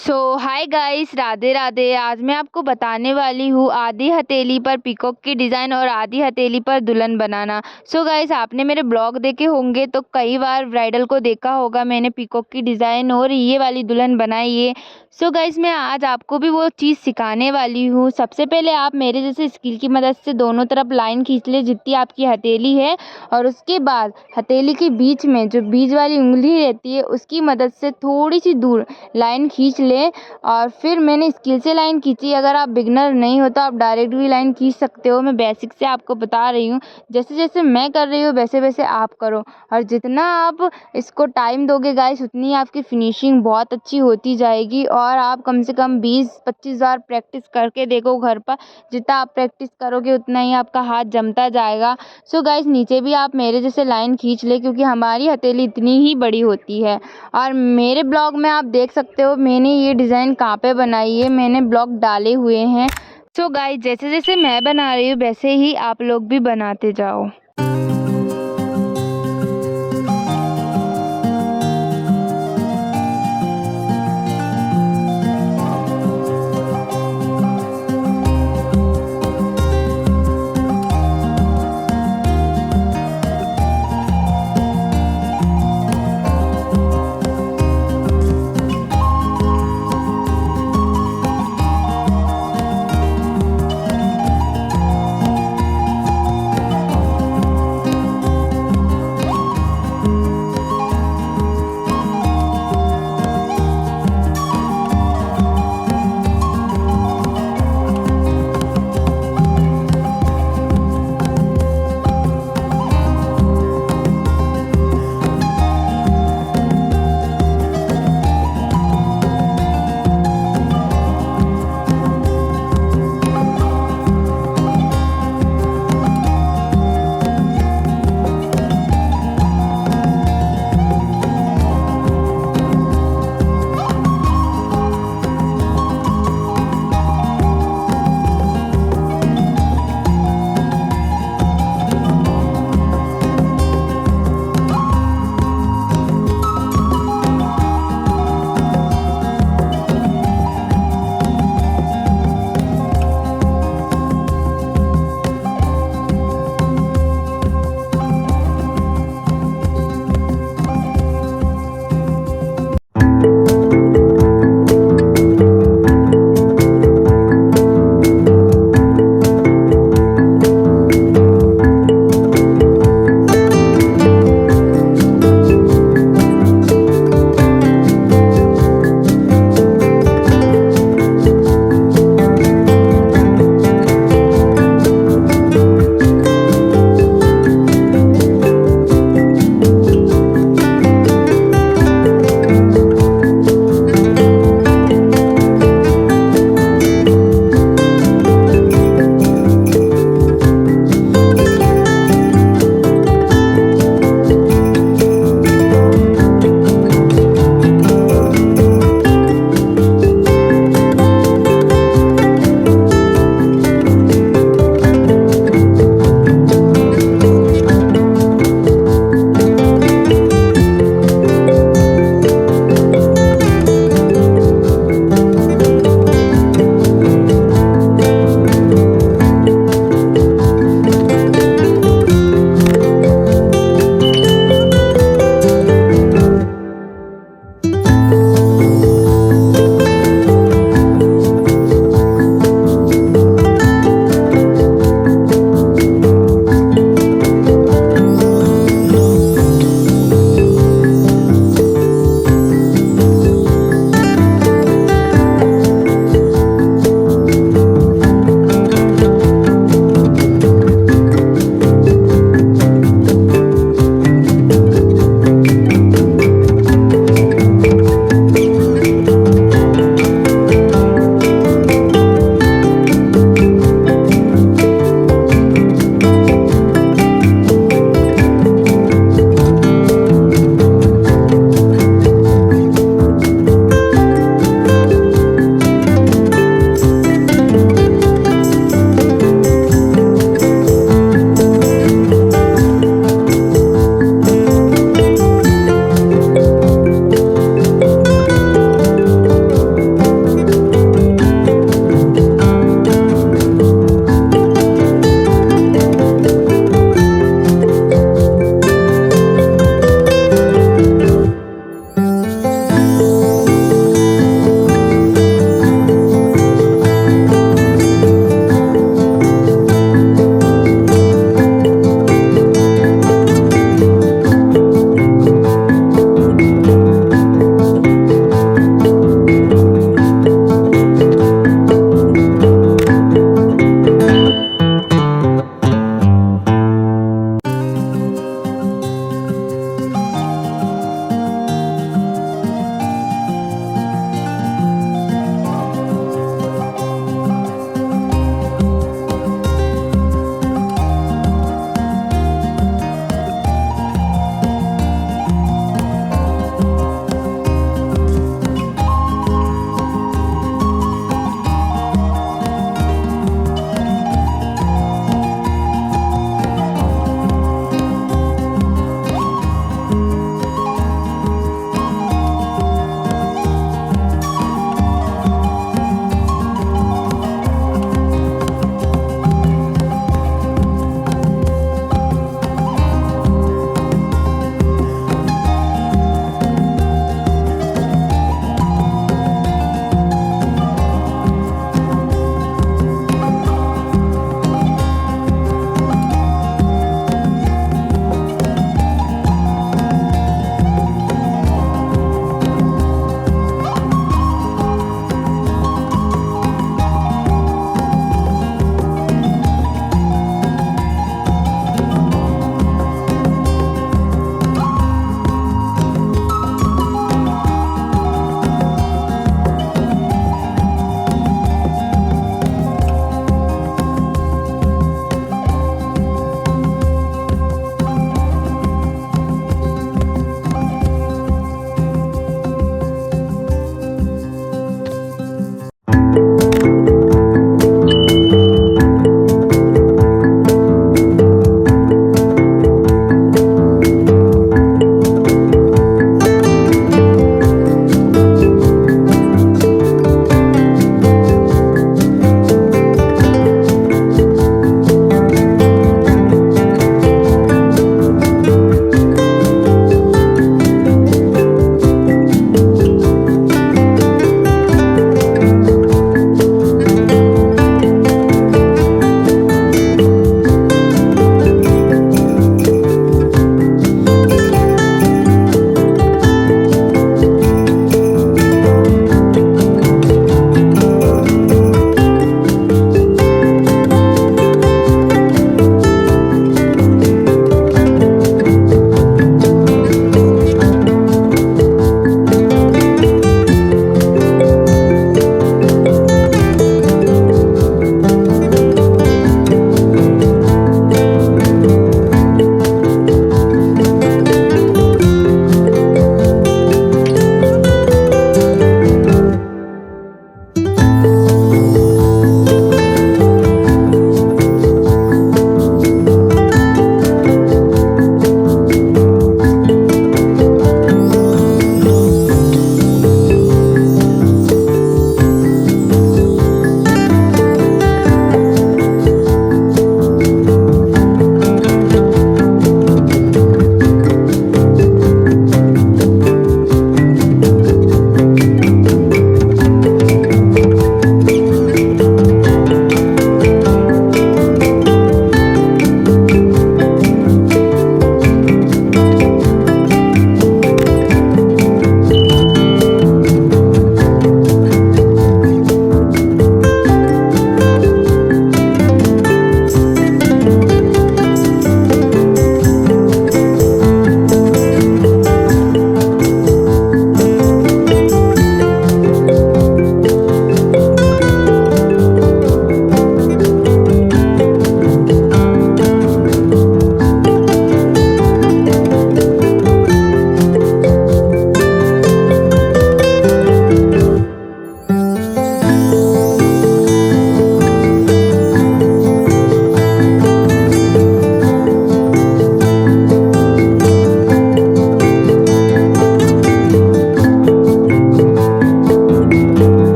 Hi guys, Radhe राधे। आज मैं आपको बताने वाली हूँ आधी हथेली पर पीकॉक की डिज़ाइन और आधी हथेली पर दुल्हन बनाना। गाइस, आपने मेरे ब्लॉग देखे होंगे तो कई बार ब्राइडल को देखा होगा मैंने पीकॉक की डिज़ाइन और ये वाली दुल्हन बनाई है। गाइस, मैं आज आपको भी वो चीज़ सिखाने वाली हूँ। सबसे पहले आप मेरे जैसे स्किल की मदद से दोनों तरफ लाइन खींच ले जितनी आपकी हथेली है, और उसके बाद हथेली के बीच में जो बीच वाली उंगली रहती है उसकी मदद से थोड़ी सी दूर लाइन खींच लें। और फिर मैंने स्किल से लाइन खींची। अगर आप बिगनर नहीं हो तो आप डायरेक्ट भी लाइन खींच सकते हो। मैं बेसिक से आपको बता रही हूँ, जैसे जैसे मैं कर रही हूँ वैसे वैसे आप करो। और जितना आप इसको टाइम दोगे गाइस, उतनी आपकी फिनिशिंग बहुत अच्छी होती जाएगी। और आप कम से कम 20-25 बार प्रैक्टिस करके देखो घर पर। जितना आप प्रैक्टिस करोगे उतना ही आपका हाथ जमता जाएगा। गाइस, नीचे भी आप मेरे जैसे लाइन खींच ले, क्योंकि हमारी हथेली इतनी ही बड़ी होती है। और मेरे ब्लॉग में आप देख सकते हो मैंने ये डिज़ाइन कहाँ पे बनाई है, मैंने ब्लॉग डाले हुए हैं। गाइस, जैसे जैसे मैं बना रही हूँ वैसे ही आप लोग भी बनाते जाओ।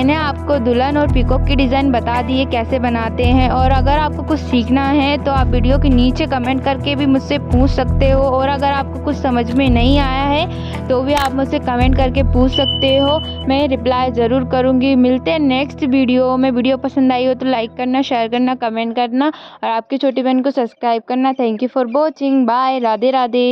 मैंने आपको दुल्हन और पीकॉक की डिज़ाइन बता दी है कैसे बनाते हैं। और अगर आपको कुछ सीखना है तो आप वीडियो के नीचे कमेंट करके भी मुझसे पूछ सकते हो, और अगर आपको कुछ समझ में नहीं आया है तो भी आप मुझसे कमेंट करके पूछ सकते हो, मैं रिप्लाई ज़रूर करूँगी। मिलते हैं नेक्स्ट वीडियो में। वीडियो पसंद आई हो तो लाइक करना, शेयर करना, कमेंट करना और आपकी छोटी बहन को सब्सक्राइब करना। Thank you for watching. Bye. Radhe राधे।